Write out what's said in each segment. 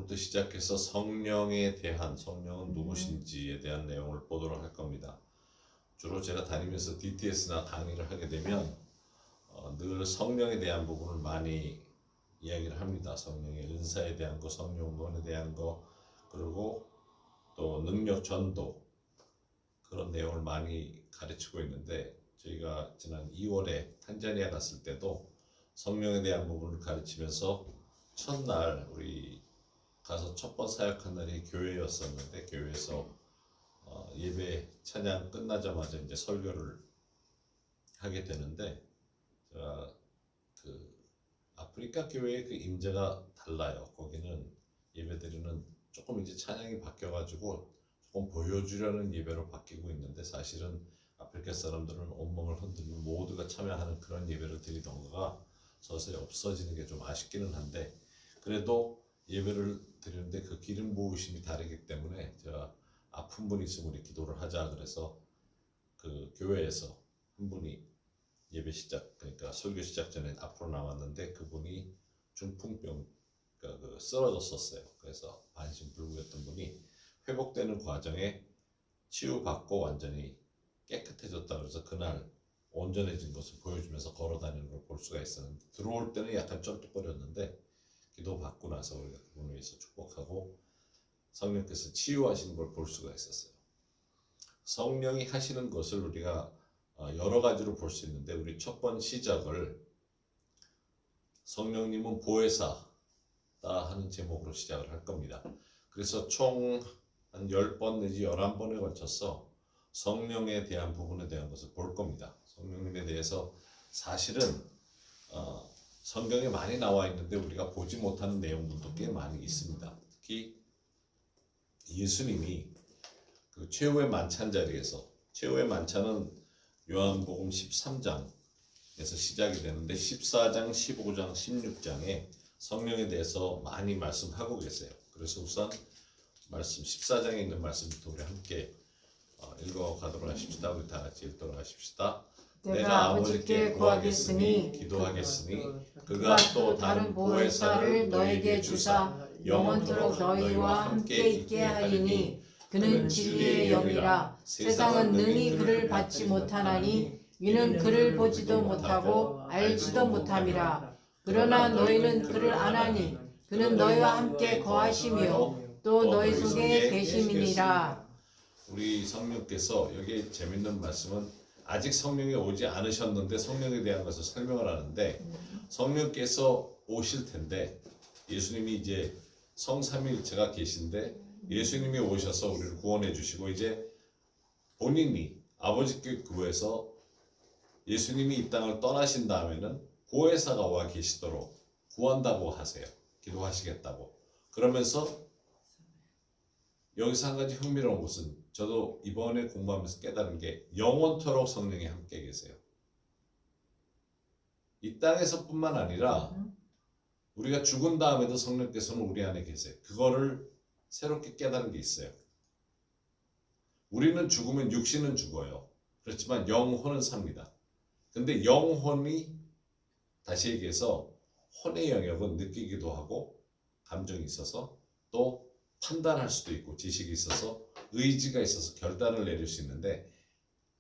오늘부터 시작해서 성령에 대한, 성령은 누구신지에 대한 내용을 보도록 할 겁니다. 주로 제가 다니면서 DTS나 강의를 하게 되면 늘 성령에 대한 부분을 많이 이야기를 합니다. 성령의 은사에 대한 거, 성령론에 대한 거, 그리고 또 능력 전도, 그런 내용을 많이 가르치고 있는데, 저희가 지난 2월에 탄자니아 갔을 때도 성령에 대한 부분을 가르치면서 첫날 우리 가서 첫 번 사역한 날이 교회였었는데, 교회에서 예배 찬양 끝나자마자 이제 설교를 하게 되는데, 제가 그 아프리카 교회의 그 임재가 달라요. 거기는 예배드리는 조금 이제 찬양이 바뀌어가지고 조금 보여주려는 예배로 바뀌고 있는데, 사실은 아프리카 사람들은 온몸을 흔들며 모두가 참여하는 그런 예배를 드리던 거가 서서히 없어지는 게 좀 아쉽기는 한데, 그래도 예배를 드리는데 그 기름 부으심이 다르기 때문에 제가 아픈 분이 있으면 우리 기도를 하자 그래서 그 교회에서 한 분이 예배 시작, 그러니까 설교 시작 전에 앞으로 나왔는데, 그분이 중풍병, 그러니까 그 쓰러졌었어요. 그래서 반신불구였던 분이 회복되는 과정에 치유받고 완전히 깨끗해졌다 그래서 그날 온전해진 것을 보여주면서 걸어다니는 걸 볼 수가 있었는데, 들어올 때는 약간 쩔뚝거렸는데 기도 받고 나서 우리가 그분을 위해서 축복하고 성령께서 치유하시는 걸 볼 수가 있었어요. 성령이 하시는 것을 우리가 여러 가지로 볼 수 있는데, 우리 첫 번 시작을 성령님은 보혜사다 하는 제목으로 시작을 할 겁니다. 그래서 총 한 10번 내지 11번에 걸쳐서 성령에 대한 부분에 대한 것을 볼 겁니다. 성령님에 대해서 사실은 성경에 많이 나와 있는데 우리가 보지 못하는 내용들도 꽤 많이 있습니다. 특히 예수님이 그 최후의 만찬 자리에서, 최후의 만찬은 요한복음 13장에서 시작이 되는데 14장, 15장, 16장에 성령에 대해서 많이 말씀하고 계세요. 그래서 우선 말씀 14장에 있는 말씀부터 우리 함께 읽어가도록 하십시다. 우리 다 같이 읽도록 하십시다. 내가 아버지께 구하겠으니 기도하겠으니 그가 또 다른 보혜사를 너에게 주사 영원토록 너희와 함께 있게 하리니 그는 진리의 영이라. 세상은 능히 그를 받지 못하나니 이는 그를 보지도 못하고 알지도 못함이라. 그러나 너희는 그를 아나니 그는 너희와 함께 거하시며 또 너희 속에 계심이니라. 우리 성령께서, 여기 재밌는 말씀은 아직 성령이 오지 않으셨는데 성령에 대한 것을 설명을 하는데, 성령께서 오실 텐데, 예수님이 이제 성삼위일체가 계신데 예수님이 오셔서 우리를 구원해 주시고, 이제 본인이 아버지께 구해서 예수님이 이 땅을 떠나신 다음에는 보혜사가 와 계시도록 구한다고 하세요. 기도하시겠다고. 그러면서 여기서 한 가지 흥미로운 것은, 저도 이번에 공부하면서 깨달은 게, 영원토록 성령이 함께 계세요. 이 땅에서뿐만 아니라 우리가 죽은 다음에도 성령께서는 우리 안에 계세요. 그거를 새롭게 깨달은 게 있어요. 우리는 죽으면 육신은 죽어요. 그렇지만 영혼은 삽니다. 근데 영혼이, 다시 얘기해서 혼의 영역은 느끼기도 하고 감정이 있어서 또 판단할 수도 있고 지식이 있어서 의지가 있어서 결단을 내릴 수 있는데,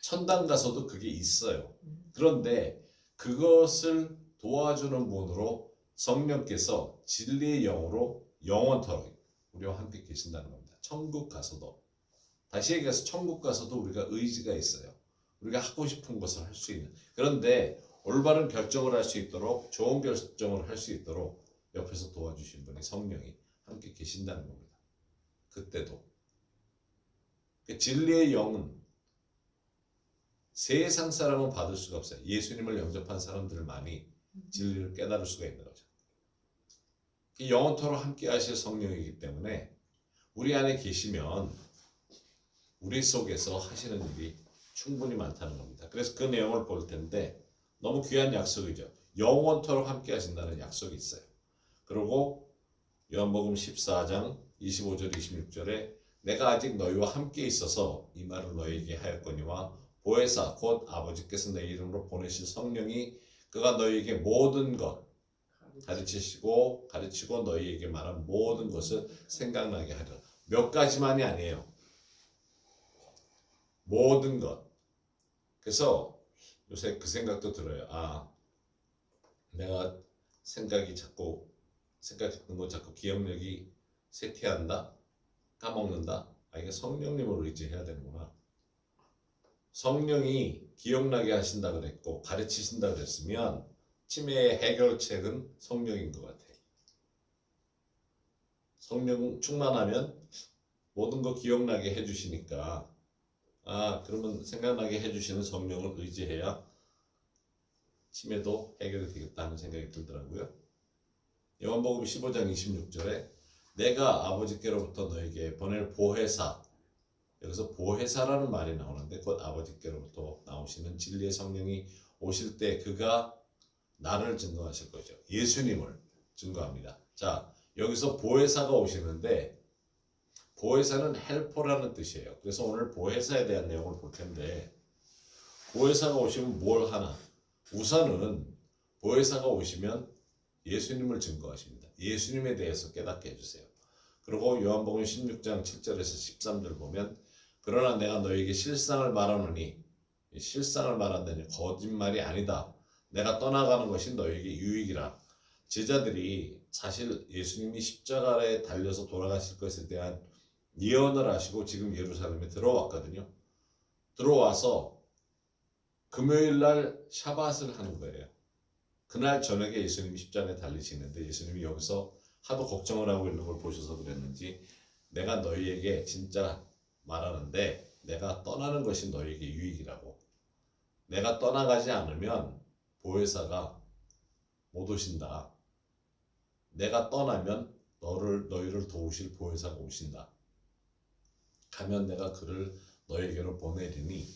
천당 가서도 그게 있어요. 그런데 그것을 도와주는 분으로 성령께서 진리의 영으로 영원토록 우리와 함께 계신다는 겁니다. 천국 가서도, 다시 얘기해서 천국 가서도 우리가 의지가 있어요. 우리가 하고 싶은 것을 할 수 있는. 그런데 올바른 결정을 할 수 있도록, 좋은 결정을 할 수 있도록 옆에서 도와주신 분이 성령이 함께 계신다는 겁니다. 그때도 진리의 영은 세상 사람은 받을 수가 없어요. 예수님을 영접한 사람들만이 진리를 깨달을 수가 있는 거죠. 영원토록 함께 하실 성령이기 때문에 우리 안에 계시면 우리 속에서 하시는 일이 충분히 많다는 겁니다. 그래서 그 내용을 볼 텐데, 너무 귀한 약속이죠. 영원토록 함께 하신다는 약속이 있어요. 그리고 요한복음 14장 25절 26절에 내가 아직 너희와 함께 있어서 이 말을 너희에게 하였거니와 보혜사 곧 아버지께서 내 이름으로 보내실 성령이 그가 너희에게 모든 것 가르치고 너희에게 말한 모든 것을 생각나게 하리라. 몇 가지만이 아니에요. 모든 것. 그래서 요새 그 생각도 들어요. 내가 생각했던 거 자꾸 기억력이 쇠퇴한다, 까먹는다. 이게 성령님을 의지해야 되는구나. 성령이 기억나게 하신다 그랬고 가르치신다 그랬으면 치매의 해결책은 성령인 것 같아. 성령 충만하면 모든 거 기억나게 해주시니까 그러면 생각나게 해주시는 성령을 의지해야 치매도 해결이 되겠다 하는 생각이 들더라고요. 요한복음 15장 26절에 내가 아버지께로부터 너에게 보낼 보혜사, 여기서 보혜사라는 말이 나오는데 곧 아버지께로부터 나오시는 진리의 성령이 오실 때 그가 나를 증거하실 거죠. 예수님을 증거합니다. 자, 여기서 보혜사가 오시는데 보혜사는 헬퍼라는 뜻이에요. 그래서 오늘 보혜사에 대한 내용을 볼 텐데 보혜사가 오시면 뭘 하나? 우선은 보혜사가 오시면 예수님을 증거하십니다. 예수님에 대해서 깨닫게 해주세요. 그리고 요한복음 16장 7절에서 13절 보면 그러나 내가 너에게 실상을 말하노니 실상을 말한다니 거짓말이 아니다. 내가 떠나가는 것이 너에게 유익이라. 제자들이 사실 예수님이 십자가에 달려서 돌아가실 것에 대한 예언을 하시고 지금 예루살렘에 들어왔거든요. 들어와서 금요일 날 샤밧을 하는 거예요. 그날 저녁에 예수님이 십자가에 달리시는데 예수님이 여기서 하도 걱정을 하고 있는 걸 보셔서 그랬는지 내가 너희에게 진짜 말하는데 내가 떠나는 것이 너희에게 유익이라고. 내가 떠나가지 않으면 보혜사가 못 오신다. 내가 떠나면 너희를 도우실 보혜사가 오신다. 가면 내가 그를 너에게로 보내리니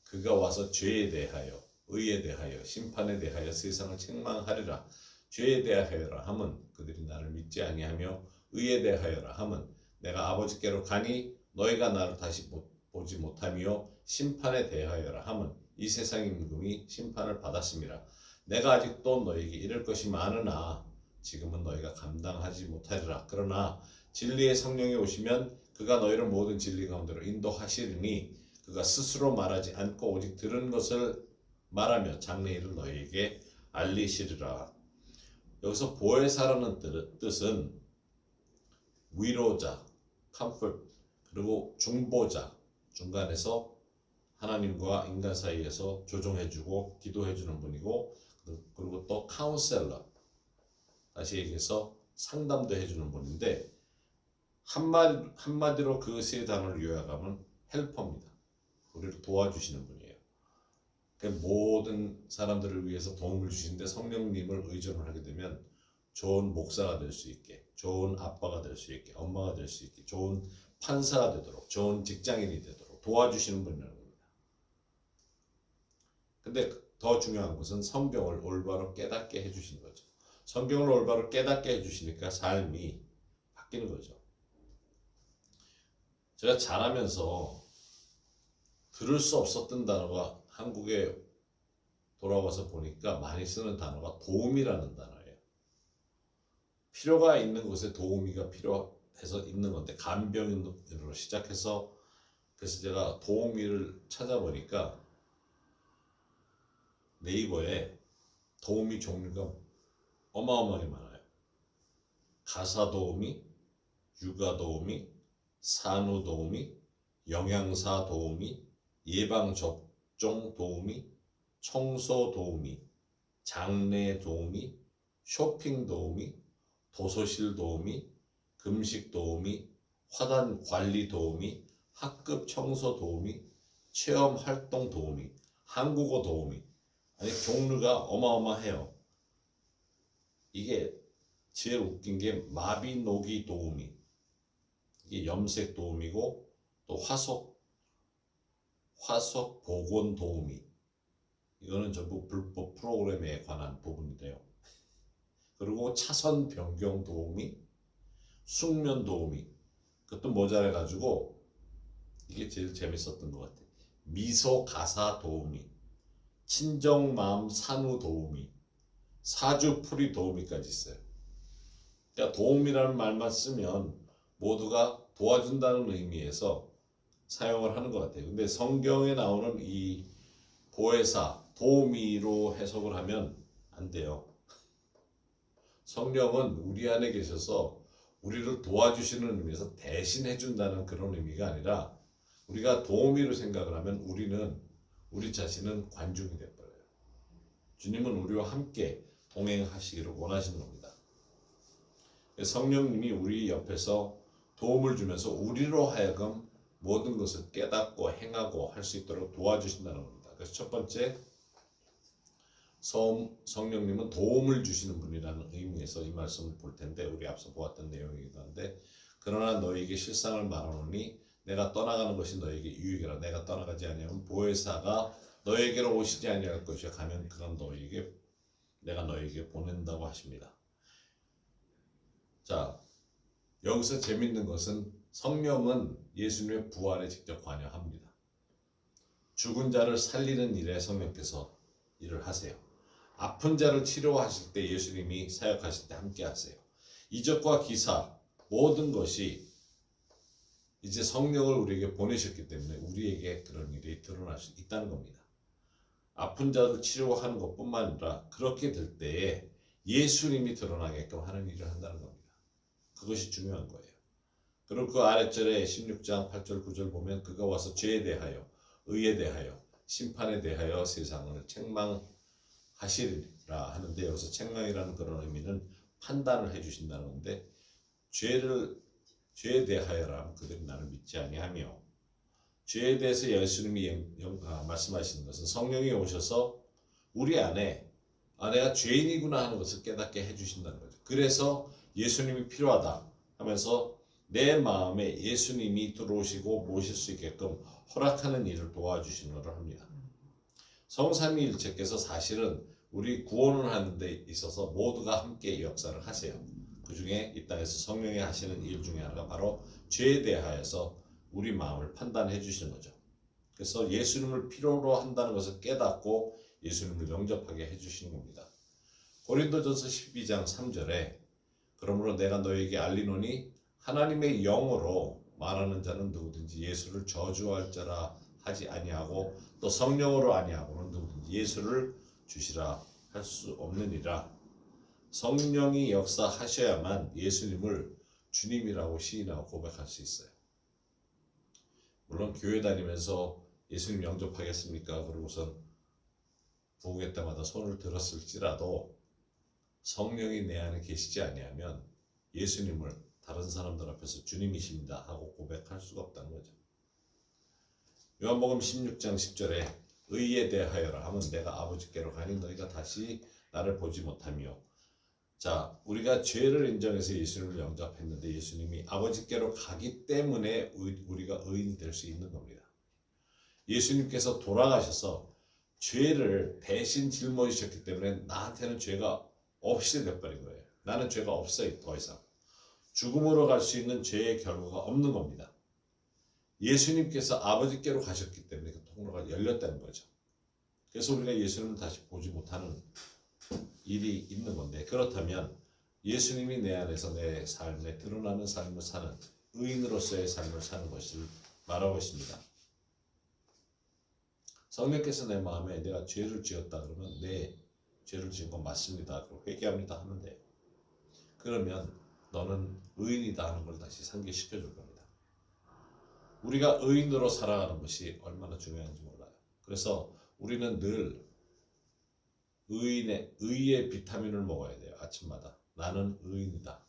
그가 와서 죄에 대하여 의에 대하여 심판에 대하여 세상을 책망하리라. 죄에 대하여라 함은 그들이 나를 믿지 아니하며 의에 대하여라 함은 내가 아버지께로 가니 너희가 나를 다시 보지 못하며 심판에 대하여라 함은 이 세상의 임금이 심판을 받았음이라. 내가 아직도 너희에게 이를 것이 많으나 지금은 너희가 감당하지 못하리라. 그러나 진리의 성령이 오시면 그가 너희를 모든 진리 가운데로 인도하시리니 그가 스스로 말하지 않고 오직 들은 것을 말하며 장래일을 너희에게 알리시리라. 여기서 보혜사라는 뜻은 위로자, comfort, 그리고 중보자, 중간에서 하나님과 인간 사이에서 조정해주고 기도해주는 분이고 그리고 또 카운셀러, 다시 얘기해서 상담도 해주는 분인데 한마디로 그 세 단어를 요약하면 헬퍼입니다. 우리를 도와주시는 분이에요. 모든 사람들을 위해서 도움을 주시는데 성령님을 의존을 하게 되면 좋은 목사가 될 수 있게, 좋은 아빠가 될 수 있게, 엄마가 될 수 있게, 좋은 판사가 되도록, 좋은 직장인이 되도록 도와주시는 분이라는 겁니다. 근데 더 중요한 것은 성경을 올바로 깨닫게 해주시는 거죠. 성경을 올바로 깨닫게 해주시니까 삶이 바뀌는 거죠. 제가 자라면서 들을 수 없었던 단어가 한국에 돌아와서 보니까 많이 쓰는 단어가 도우미라는 단어예요. 필요가 있는 곳에 도우미가 필요해서 있는 건데 간병인으로 시작해서 그래서 제가 도우미를 찾아보니까 네이버에 도우미 종류가 어마어마하게 많아요. 가사 도우미, 육아 도우미, 산후 도우미, 영양사 도우미, 예방 접종 도우미, 청소 도우미, 장례 도우미, 쇼핑 도우미, 도서실 도우미, 금식 도우미, 화단 관리 도우미, 학급 청소 도우미, 체험 활동 도우미, 한국어 도우미. 아니 종류가 어마어마해요. 이게 제일 웃긴 게 마비노기 도우미, 이게 염색 도우미고 또 화석 복원 도우미, 이거는 전부 불법 프로그램에 관한 부분인데요. 그리고 차선 변경 도우미, 숙면 도우미, 그것도 모자라가지고 이게 제일 재밌었던 것 같아요. 미소 가사 도우미, 친정 마음 산후 도우미, 사주, 풀이, 도우미까지 있어요. 그러니까 도움이라는 말만 쓰면 모두가 도와준다는 의미에서 사용을 하는 것 같아요. 근데 성경에 나오는 이 보혜사, 도우미로 해석을 하면 안 돼요. 성령은 우리 안에 계셔서 우리를 도와주시는 의미에서 대신해준다는 그런 의미가 아니라 우리가 도우미로 생각을 하면 우리 자신은 관중이 되어버려요. 주님은 우리와 함께 동행하시기를 원하시는 겁니다. 성령님이 우리 옆에서 도움을 주면서 우리로 하여금 모든 것을 깨닫고 행하고 할 수 있도록 도와주신다는 겁니다. 그래서 첫 번째, 성령님은 도움을 주시는 분이라는 의미에서 이 말씀을 볼 텐데, 우리 앞서 보았던 내용이기도 한데, 그러나 너희에게 실상을 말하노니 내가 떠나가는 것이 너희에게 유익이라. 내가 떠나가지 아니하면 보혜사가 너희에게로 오시지 아니할 것이요 가면 그가 내가 너희에게 보낸다고 하십니다. 자, 여기서 재밌는 것은 성령은 예수님의 부활에 직접 관여합니다. 죽은 자를 살리는 일에 성령께서 일을 하세요. 아픈 자를 치료하실 때 예수님이 사역하실 때 함께 하세요. 이적과 기사 모든 것이 이제 성령을 우리에게 보내셨기 때문에 우리에게 그런 일이 드러날 수 있다는 겁니다. 아픈 자를 치료하는 것뿐만 아니라 그렇게 될 때에 예수님이 드러나게끔 하는 일을 한다는 겁니다. 그것이 중요한 거예요. 그리고 그 아래절에 16장 8절 9절 보면 그가 와서 죄에 대하여 의에 대하여 심판에 대하여 세상을 책망하시리라 하는데, 여기서 책망이라는 그런 의미는 판단을 해주신다는 건데, 죄에 대하여라면 그들이 나를 믿지 아니하며, 죄에 대해서 예수님이 말씀하시는 것은 성령이 오셔서 우리 안에 내가 죄인이구나 하는 것을 깨닫게 해주신다는 거죠. 그래서 예수님이 필요하다 하면서 내 마음에 예수님이 들어오시고 모실 수 있게끔 허락하는 일을 도와주시는 것을 합니다. 성삼위일체께서 사실은 우리 구원을 하는 데 있어서 모두가 함께 역사를 하세요. 그 중에 이 땅에서 성령이 하시는 일 중에 하나가 바로 죄에 대하여서 우리 마음을 판단해 주시는 거죠. 그래서 예수님을 필요로 한다는 것을 깨닫고 예수님을 영접하게 해주시는 겁니다. 고린도전서 12장 3절에 그러므로 내가 너에게 알리노니 하나님의 영으로 말하는 자는 누구든지 예수를 저주할 자라 하지 아니하고 또 성령으로 아니하고는 누구든지 예수를 주시라 할 수 없느니라. 성령이 역사하셔야만 예수님을 주님이라고 시인하고 고백할 수 있어요. 물론 교회 다니면서 예수님 영접하겠습니까? 그러고선 부흥회 때마다 손을 들었을지라도 성령이 내 안에 계시지 아니하면 예수님을 다른 사람들 앞에서 주님이십니다 하고 고백할 수가 없다는 거죠. 요한복음 16장 10절에 의에 대하여라 하면 내가 아버지께로 가니 너희가 다시 나를 보지 못하며, 자, 우리가 죄를 인정해서 예수님을 영접했는데 예수님이 아버지께로 가기 때문에 우리가 의인이 될 수 있는 겁니다. 예수님께서 돌아가셔서 죄를 대신 짊어지셨기 때문에 나한테는 죄가 없이 돼버린 거예요. 나는 죄가 없어요. 더 이상 죽음으로 갈 수 있는 죄의 결과가 없는 겁니다. 예수님께서 아버지께로 가셨기 때문에 그 통로가 열렸다는 거죠. 그래서 우리가 예수님을 다시 보지 못하는 일이 있는 건데, 그렇다면 예수님이 내 안에서 내 삶에 드러나는 삶을 사는 의인으로서의 삶을 사는 것을 말하고 있습니다. 성령께서 내 마음에 내가 죄를 지었다 그러면 네, 죄를 지은 건 맞습니다. 그리고 회개합니다 하면 돼요. 그러면 너는 의인이다 하는 걸 다시 상기시켜 줄 겁니다. 우리가 의인으로 살아가는 것이 얼마나 중요한지 몰라요. 그래서 우리는 늘 의의 비타민을 먹어야 돼요. 아침마다. 나는 의인이다.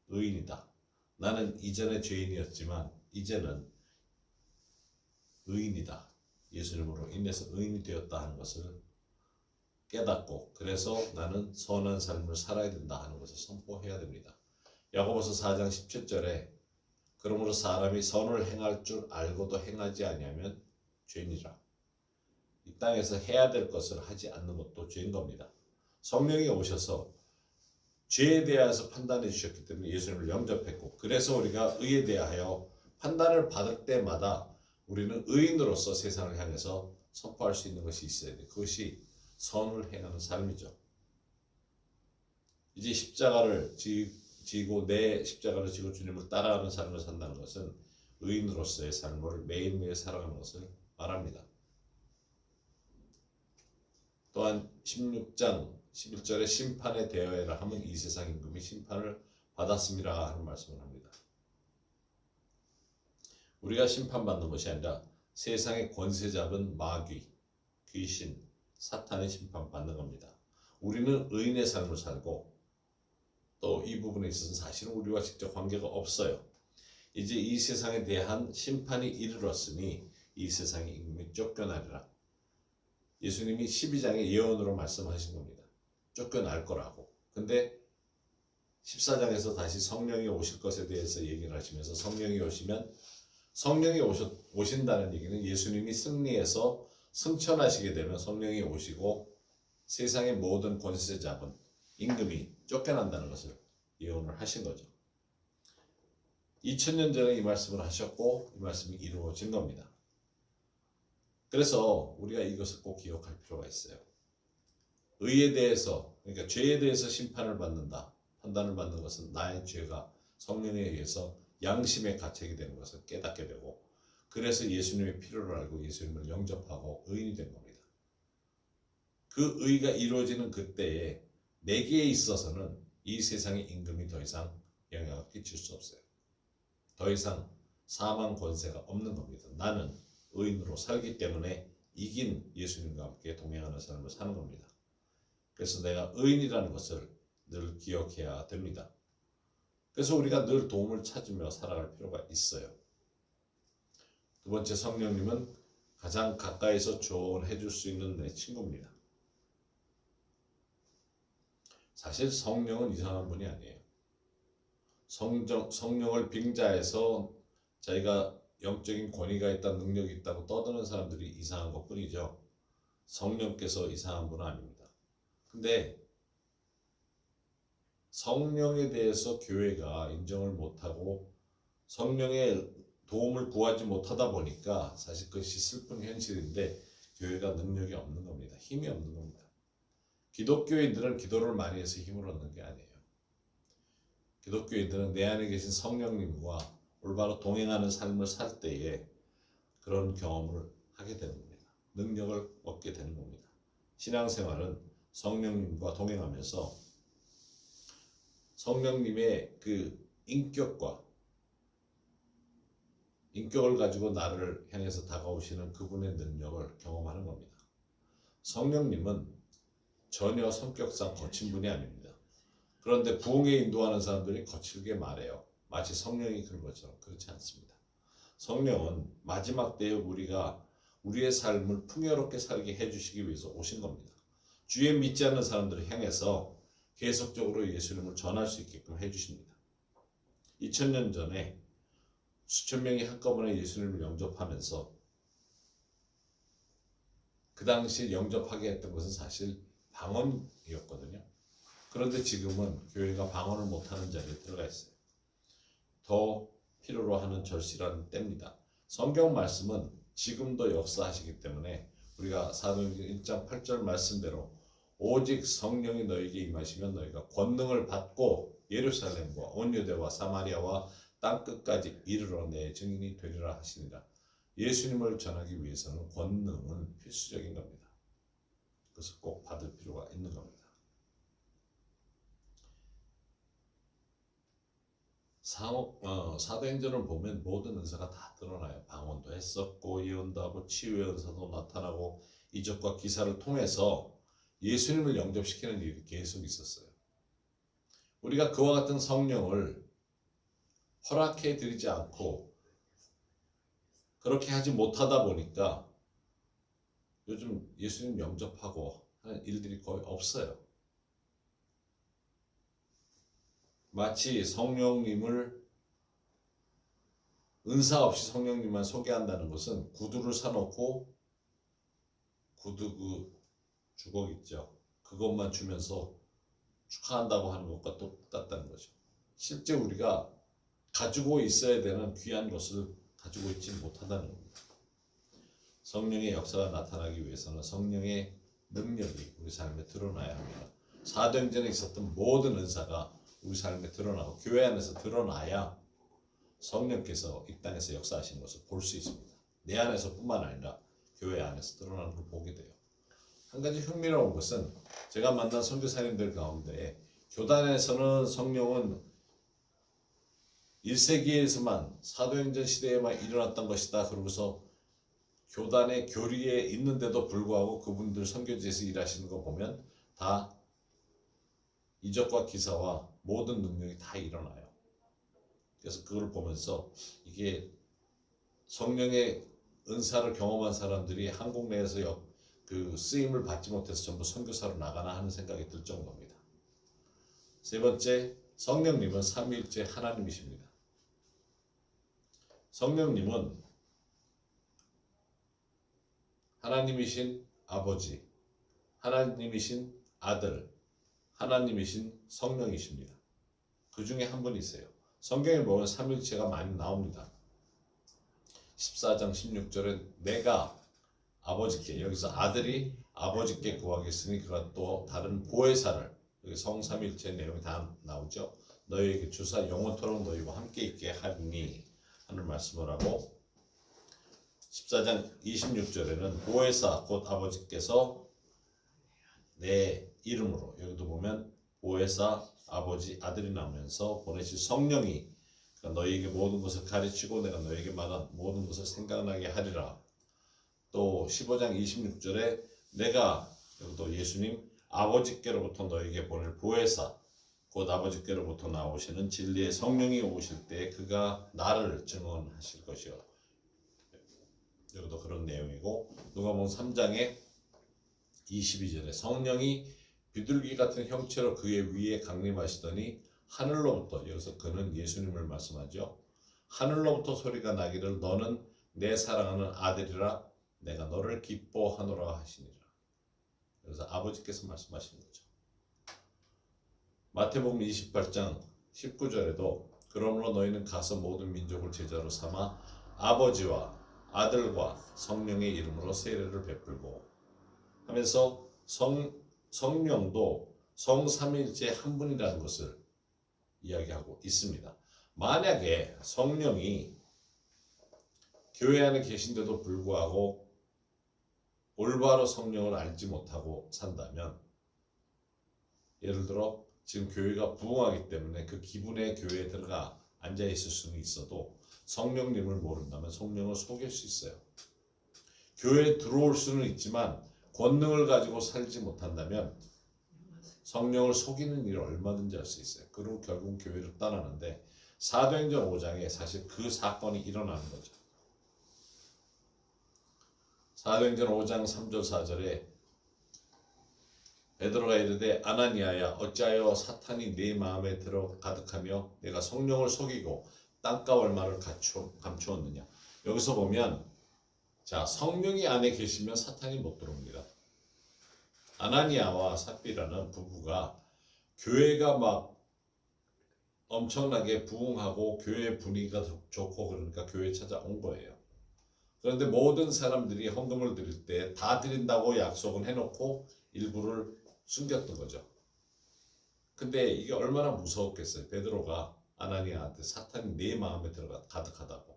의인이다. 나는 이전에 죄인이었지만 이제는 의인이다. 예수님으로 인해서 의인이 되었다 하는 것을 깨닫고, 그래서 나는 선한 삶을 살아야 된다 하는 것을 선포해야 됩니다. 야고보서 4장 17절에 그러므로 사람이 선을 행할 줄 알고도 행하지 아니하면 죄인이라. 이 땅에서 해야 될 것을 하지 않는 것도 죄인 겁니다. 성령이 오셔서 죄에 대해서 판단해 주셨기 때문에 예수님을 영접했고, 그래서 우리가 의에 대하여 판단을 받을 때마다 우리는 의인으로서 세상을 향해서 선포할 수 있는 것이 있어야 돼요. 그것이 선을 행하는 삶이죠. 이제 십자가를 지고 내 십자가를 지고 주님을 따라가는 삶을 산다는 것은 의인으로서의 삶을 매일매일 살아가는 것을 말합니다. 또한 16장 11절에 심판에 대하여라 하면 이 세상 임금이 심판을 받았음이라 하는 말씀을 합니다. 우리가 심판받는 것이 아니라 세상의 권세 잡은 마귀, 귀신, 사탄의 심판받는 겁니다. 우리는 의인의 삶을 살고 또 이 부분에 있어서 사실은 우리와 직접 관계가 없어요. 이제 이 세상에 대한 심판이 이르렀으니 이 세상의 임금이 쫓겨나리라. 예수님이 12장의 예언으로 말씀하신 겁니다. 쫓겨날 거라고. 근데 14장에서 다시 성령이 오실 것에 대해서 얘기를 하시면서 성령이 오시면 성령이 오신다는 얘기는 예수님이 승리해서 승천하시게 되면 성령이 오시고 세상의 모든 권세 잡은 임금이 쫓겨난다는 것을 예언을 하신 거죠. 2000년 전에 이 말씀을 하셨고 이 말씀이 이루어진 겁니다. 그래서 우리가 이것을 꼭 기억할 필요가 있어요. 의에 대해서, 그러니까 죄에 대해서 심판을 받는다, 판단을 받는 것은 나의 죄가 성령에 의해서 양심의 가책이 되는 것을 깨닫게 되고, 그래서 예수님의 필요를 알고 예수님을 영접하고 의인이 된 겁니다. 그 의가 이루어지는 그때에 내게 있어서는 이 세상의 임금이 더 이상 영향을 끼칠 수 없어요. 더 이상 사망 권세가 없는 겁니다. 나는 의인으로 살기 때문에 이긴 예수님과 함께 동행하는 삶을 사는 겁니다. 그래서 내가 의인이라는 것을 늘 기억해야 됩니다. 그래서 우리가 늘 도움을 찾으며 살아갈 필요가 있어요. 두 번째, 성령님은 가장 가까이서 조언해 줄 수 있는 내 친구입니다. 사실 성령은 이상한 분이 아니에요. 성령을 빙자해서 자기가 영적인 권위가 있다, 능력이 있다고 떠드는 사람들이 이상한 것 뿐이죠. 성령께서 이상한 분은 아닙니다. 근데 성령에 대해서 교회가 인정을 못하고 성령의 도움을 구하지 못하다 보니까 사실 그것이 슬픈 현실인데 교회가 능력이 없는 겁니다. 힘이 없는 겁니다. 기독교인들은 기도를 많이 해서 힘을 얻는 게 아니에요. 기독교인들은 내 안에 계신 성령님과 올바로 동행하는 삶을 살 때에 그런 경험을 하게 되는 겁니다. 능력을 얻게 되는 겁니다. 신앙생활은 성령님과 동행하면서 성령님의 그 인격을 가지고 나를 향해서 다가오시는 그분의 능력을 경험하는 겁니다. 성령님은 전혀 성격상 거친 분이 아닙니다. 그런데 부흥에 인도하는 사람들이 거칠게 말해요. 마치 성령이 그런 것처럼. 그렇지 않습니다. 성령은 마지막 때에 우리가 우리의 삶을 풍요롭게 살게 해주시기 위해서 오신 겁니다. 주에 믿지 않는 사람들을 향해서 계속적으로 예수님을 전할 수 있게끔 해주십니다. 2000년 전에 수천 명이 한꺼번에 예수님을 영접하면서 그 당시 영접하게 했던 것은 사실 방언이었거든요. 그런데 지금은 교회가 방언을 못하는 자리에 들어가 있어요. 더 필요로 하는 절실한 때입니다. 성경 말씀은 지금도 역사하시기 때문에 우리가 사도행전 1장 8절 말씀대로 오직 성령이 너에게 임하시면 너희가 권능을 받고 예루살렘과 온 유대와 사마리아와 땅끝까지 이르러 내 증인이 되리라 하시니라. 예수님을 전하기 위해서는 권능은 필수적인 겁니다. 그것을 꼭 받을 필요가 있는 겁니다. 사도행전을 보면 모든 은사가 다 드러나요. 방언도 했었고 예언도 하고 치유의 은사도 나타나고 이적과 기사를 통해서 예수님을 영접시키는 일이 계속 있었어요. 우리가 그와 같은 성령을 허락해 드리지 않고 그렇게 하지 못하다 보니까 요즘 예수님 영접하고 하는 일들이 거의 없어요. 마치 성령님을 은사 없이 성령님만 소개한다는 것은 구두를 사놓고 구두 그 주걱 있죠. 그것만 주면서 축하한다고 하는 것과 똑같다는 거죠. 실제 우리가 가지고 있어야 되는 귀한 것을 가지고 있지 못한다는 겁니다. 성령의 역사가 나타나기 위해서는 성령의 능력이 우리 삶에 드러나야 합니다. 사도행전에 있었던 모든 은사가 우리 삶에 드러나고 교회 안에서 드러나야 성령께서 이 땅에서 역사하시는 것을 볼 수 있습니다. 내 안에서뿐만 아니라 교회 안에서 드러나는 걸 보게 돼요. 한 가지 흥미로운 것은 제가 만난 선교사님들 가운데 교단에서는 성령은 1세기에서만 사도행전 시대에만 일어났던 것이다. 그러고서 교단의 교리에 있는데도 불구하고 그분들 선교지에서 일하시는 거 보면 다 이적과 기사와 모든 능력이 다 일어나요. 그래서 그걸 보면서 이게 성령의 은사를 경험한 사람들이 한국 내에서 그 쓰임을 받지 못해서 전부 선교사로 나가나 하는 생각이 들 정도입니다. 세 번째, 성령님은 삼위일체 하나님이십니다. 성령님은 하나님이신 아버지, 하나님이신 아들, 하나님이신 성령이십니다. 그 중에 한 분이세요. 성경에 보면 삼위일체가 많이 나옵니다. 14장 16절에 내가 아버지께, 여기서 아들이 아버지께 구하겠으니 그가 또 다른 보혜사를, 여기 성삼위일체 내용이 다 나오죠. 너희에게 주사 영원토록 너희와 함께 있게 하리니 하는 말씀을 하고, 14장 26절에는 보혜사 곧 아버지께서 내 이름으로, 여기도 보면 보혜사 아버지 아들이 나오면서 보내실 성령이 그러니까 너희에게 모든 것을 가르치고 내가 너희에게 말한 모든 것을 생각나게 하리라. 또 15장 26절에 내가, 여기도 예수님 아버지께로부터 너희에게 보낼 보혜사 곧 아버지께로부터 나오시는 진리의 성령이 오실 때 그가 나를 증언하실 것이요. 여기도 그런 내용이고, 누가복음 3장에 22절에 성령이 비둘기 같은 형체로 그의 위에 강림하시더니 하늘로부터, 여기서 그는 예수님을 말씀하죠. 하늘로부터 소리가 나기를 너는 내 사랑하는 아들이라 내가 너를 기뻐하노라 하시니라. 그래서 아버지께서 말씀하시는 거죠. 마태복음 28장 19절에도 그러므로 너희는 가서 모든 민족을 제자로 삼아 아버지와 아들과 성령의 이름으로 세례를 베풀고 하면서 성령도 성삼위일체 한 분이라는 것을 이야기하고 있습니다. 만약에 성령이 교회 안에 계신데도 불구하고 올바로 성령을 알지 못하고 산다면, 예를 들어 지금 교회가 부흥하기 때문에 그 기분에 교회에 들어가 앉아 있을 수는 있어도 성령님을 모른다면 성령을 속일 수 있어요. 교회에 들어올 수는 있지만 권능을 가지고 살지 못한다면 성령을 속이는 일을 얼마든지 할 수 있어요. 그리고 결국 교회를 떠나는데, 사도행전 5장에 사실 그 사건이 일어나는 거죠. 사도행전 5장 3절 4절에 베드로가 이르되 아나니아야 어찌하여 사탄이 네 마음에 들어 가득하며 내가 성령을 속이고 땅과 얼마를 감추었느냐. 여기서 보면 자, 성령이 안에 계시면 사탄이 못 들어옵니다. 아나니아와 삽비라는 부부가 교회가 막 엄청나게 부흥하고 교회 분위기가 좋고 그러니까 교회에 찾아온 거예요. 그런데 모든 사람들이 헌금을 드릴 때 다 드린다고 약속은 해놓고 일부를 숨겼던 거죠. 근데 이게 얼마나 무서웠겠어요. 베드로가 아나니아한테 사탄이 네 마음에 들어가 가득하다고.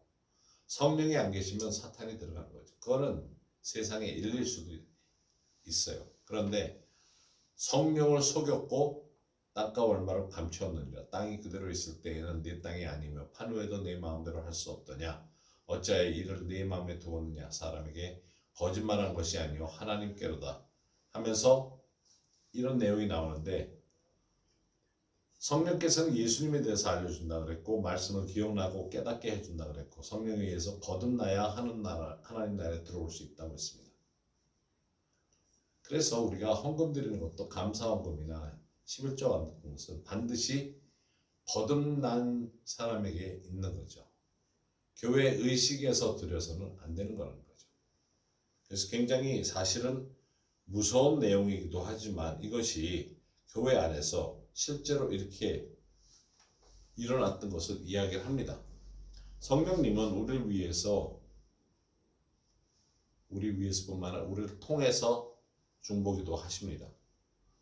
성령이 안 계시면 사탄이 들어가는 거죠. 그거는 세상에 일릴 수도 있어요. 그런데 성령을 속였고 땅과 얼마를 감추었느니라. 땅이 그대로 있을 때에는 네 땅이 아니며 판후에도 네 마음대로 할 수 없더냐. 어찌하여 이를 네 마음에 두었느냐. 사람에게 거짓말한 것이 아니요 하나님께로다 하면서 이런 내용이 나오는데, 성령께서는 예수님에 대해서 알려준다 그랬고 말씀을 기억나고 깨닫게 해준다 그랬고 성령에 의해서 거듭나야 하는 나라, 하나님 나라에 들어올 수 있다고 했습니다. 그래서 우리가 헌금 드리는 것도 감사헌금이나 11조 같은 것은 반드시 거듭난 사람에게 있는 거죠. 교회 의식에서 드려서는 안 되는 거라는 거죠. 그래서 굉장히 사실은 무서운 내용이기도 하지만 이것이 교회 안에서 실제로 이렇게 일어났던 것을 이야기를 합니다. 성령님은 우리를 위해서뿐만 아니라 우리를 통해서 중보기도 하십니다.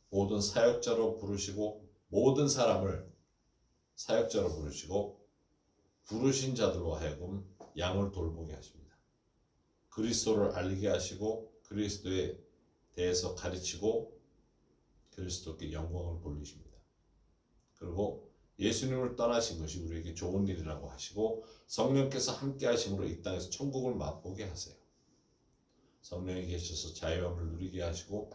모든 사역자로 부르시고 모든 사람을 사역자로 부르시고 부르신 자들로 하여금 양을 돌보게 하십니다. 그리스도를 알리게 하시고 그리스도에 대해서 가르치고 그리스도께 영광을 돌리십니다. 그리고 예수님을 떠나신 것이 우리에게 좋은 일이라고 하시고 성령께서 함께 하심으로 이 땅에서 천국을 맛보게 하세요. 성령이 계셔서 자유함을 누리게 하시고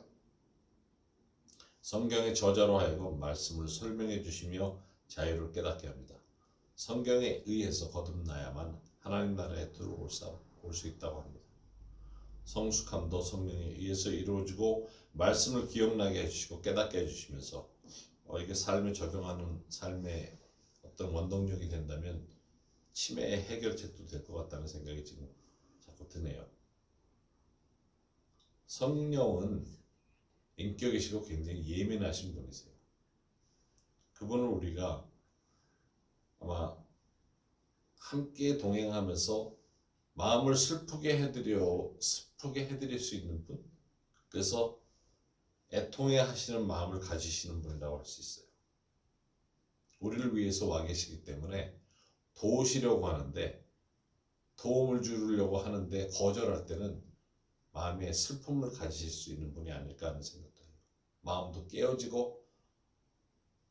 성경의 저자로 하여금 말씀을 설명해 주시며 자유를 깨닫게 합니다. 성경에 의해서 거듭나야만 하나님 나라에 들어올 수 있다고 합니다. 성숙함도 성령에 의해서 이루어지고 말씀을 기억나게 해주시고 깨닫게 해주시면서 이게 삶에 적용하는 삶의 어떤 원동력이 된다면 치매의 해결책도 될 것 같다는 생각이 지금 자꾸 드네요. 성령은 인격이시고 굉장히 예민하신 분이세요. 그분을 우리가 아마 함께 동행하면서 마음을 슬프게 해드릴 수 있는 분, 그래서 애통해 하시는 마음을 가지시는 분이라고 할 수 있어요. 우리를 위해서 와 계시기 때문에 도우시려고 하는데, 도움을 주려고 하는데 거절할 때는 마음에 슬픔을 가지실 수 있는 분이 아닐까 하는 생각도 해요. 마음도 깨어지고,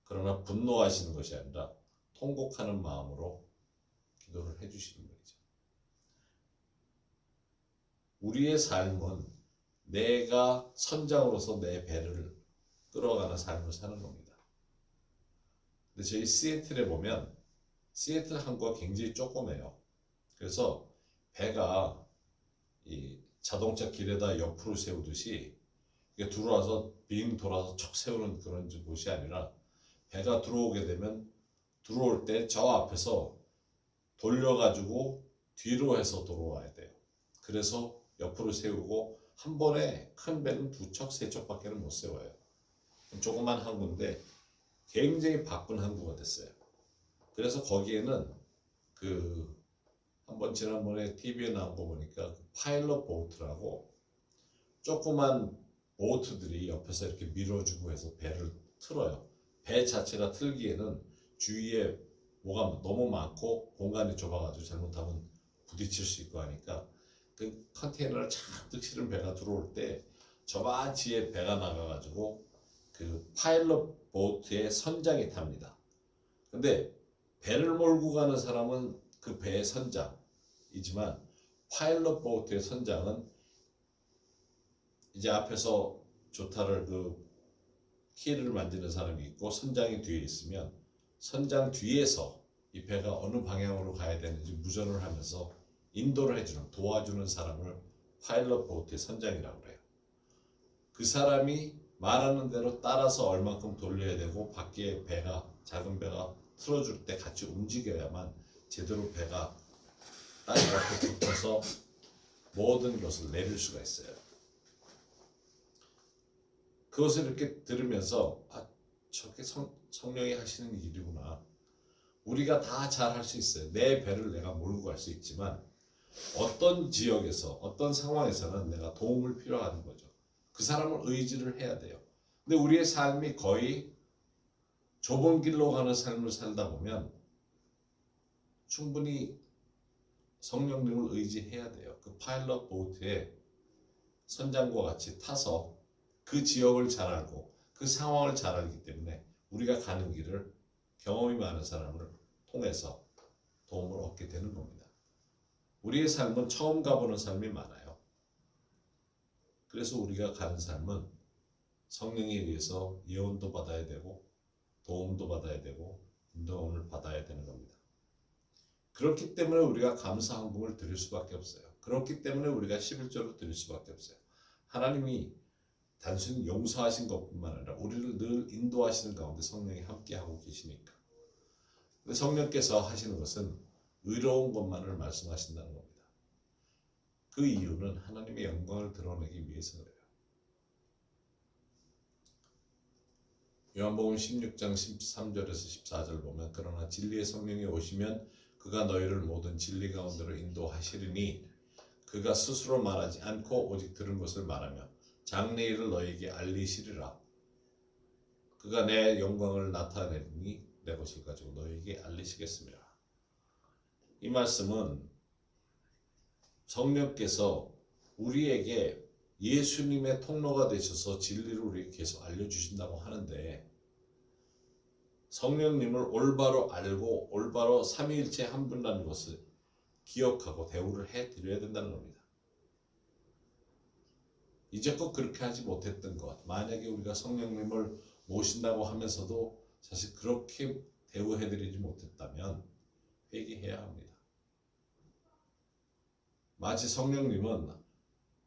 그러나 분노하시는 것이 아니라 통곡하는 마음으로 기도를 해주시는 분이죠. 우리의 삶은 내가 선장으로서 내 배를 끌어가는 삶을 사는 겁니다. 근데 저희 시애틀에 보면 시애틀 항구가 굉장히 조그매요. 그래서 배가 이 자동차 길에다 옆으로 세우듯이 이게 들어와서 빙 돌아서 척 세우는 그런 곳이 아니라 배가 들어오게 되면 들어올 때 저 앞에서 돌려가지고 뒤로 해서 들어와야 돼요. 그래서 옆으로 세우고 한 번에 큰 배는 2척, 3척밖에 못 세워요. 조그만 항구인데 굉장히 바쁜 항구가 됐어요. 그래서 거기에는 한번 지난번에 TV에 나온 거 보니까 파일럿 보트라고 조그만 보트들이 옆에서 이렇게 밀어주고 해서 배를 틀어요. 배 자체가 틀기에는 주위에 뭐가 너무 많고 공간이 좁아가지고 잘못하면 부딪힐 수 있고 하니까 그 컨테이너를 잔뜩 실은 배가 들어올 때 저만치에 배가 나가가지고 그 파일럿 보트의 선장이 탑니다. 근데 배를 몰고 가는 사람은 그 배의 선장이지만 파일럿 보트의 선장은 이제 앞에서 조타를 키를 만지는 사람이 있고 선장이 뒤에 있으면 선장 뒤에서 이 배가 어느 방향으로 가야 되는지 무전을 하면서 인도를 해주는, 도와주는 사람을 파일럿 보트의 선장이라고 그래요. 그 사람이 말하는 대로 따라서 얼만큼 돌려야 되고 밖에 작은 배가 틀어줄 때 같이 움직여야만 제대로 배가 딱 이렇게 붙어서 모든 것을 내릴 수가 있어요. 그것을 이렇게 들으면서 저게 성령이 하시는 일이구나. 우리가 다 잘 할 수 있어요. 내 배를 내가 몰고 갈 수 있지만 어떤 지역에서 어떤 상황에서는 내가 도움을 필요하는 거죠. 그 사람을 의지를 해야 돼요. 근데 우리의 삶이 거의 좁은 길로 가는 삶을 살다 보면 충분히 성령님을 의지해야 돼요. 그 파일럿 보트에 선장과 같이 타서 그 지역을 잘 알고 그 상황을 잘 알기 때문에 우리가 가는 길을 경험이 많은 사람을 통해서 도움을 얻게 되는 겁니다. 우리의 삶은 처음 가보는 삶이 많아요. 그래서 우리가 가는 삶은 성령에 의해서 예언도 받아야 되고 도움도 받아야 되고 인도함을 받아야 되는 겁니다. 그렇기 때문에 우리가 감사 헌금을 드릴 수밖에 없어요. 그렇기 때문에 우리가 11조를 드릴 수밖에 없어요. 하나님이 단순히 용서하신 것뿐만 아니라 우리를 늘 인도하시는 가운데 성령이 함께하고 계시니까. 근데 성령께서 하시는 것은 의로운 것만을 말씀하신다는 겁니다. 그 이유는 하나님의 영광을 드러내기 위해서 그래요. 요한복음 16장 13절에서 14절 보면 그러나 진리의 성령이 오시면 그가 너희를 모든 진리 가운데로 인도하시리니 그가 스스로 말하지 않고 오직 들은 것을 말하며 장래일을 너희에게 알리시리라. 그가 내 영광을 나타내니 내 것을 가지고 너에게 알리시겠습니다. 이 말씀은 성령께서 우리에게 예수님의 통로가 되셔서 진리를 우리에게 계속 알려주신다고 하는데, 성령님을 올바로 알고 올바로 삼위일체 한 분이라는 것을 기억하고 대우를 해드려야 된다는 겁니다. 이제껏 그렇게 하지 못했던 것, 만약에 우리가 성령님을 모신다고 하면서도 사실 그렇게 대우해드리지 못했다면 회개해야 합니다. 마치 성령님은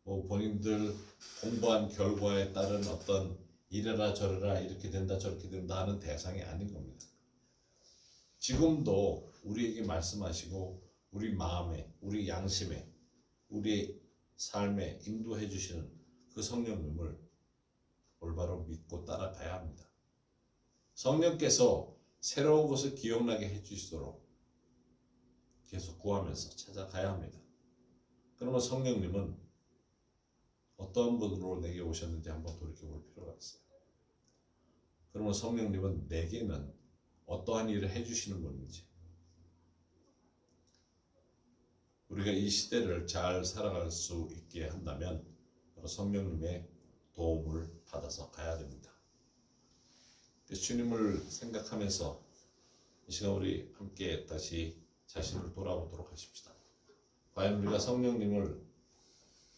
본인들 공부한 결과에 따른 어떤 이래라 저래라 이렇게 된다 저렇게 된다 하는 대상이 아닌 겁니다. 지금도 우리에게 말씀하시고 우리 마음에, 우리 양심에, 우리 삶에 인도해 주시는 그 성령님을 올바로 믿고 따라가야 합니다. 성령께서 새로운 것을 기억나게 해주시도록 계속 구하면서 찾아가야 합니다. 그러면 성령님은 어떤 분으로 내게 오셨는지 한번 돌이켜볼 필요가 있어요. 그러면 성령님은 내게는 어떠한 일을 해주시는 분인지, 우리가 이 시대를 잘 살아갈 수 있게 한다면 바로 성령님의 도움을 받아서 가야 됩니다. 주님을 생각하면서 이 시간 우리 함께 다시 자신을 돌아보도록 하십시다. 과연 우리가 성령님을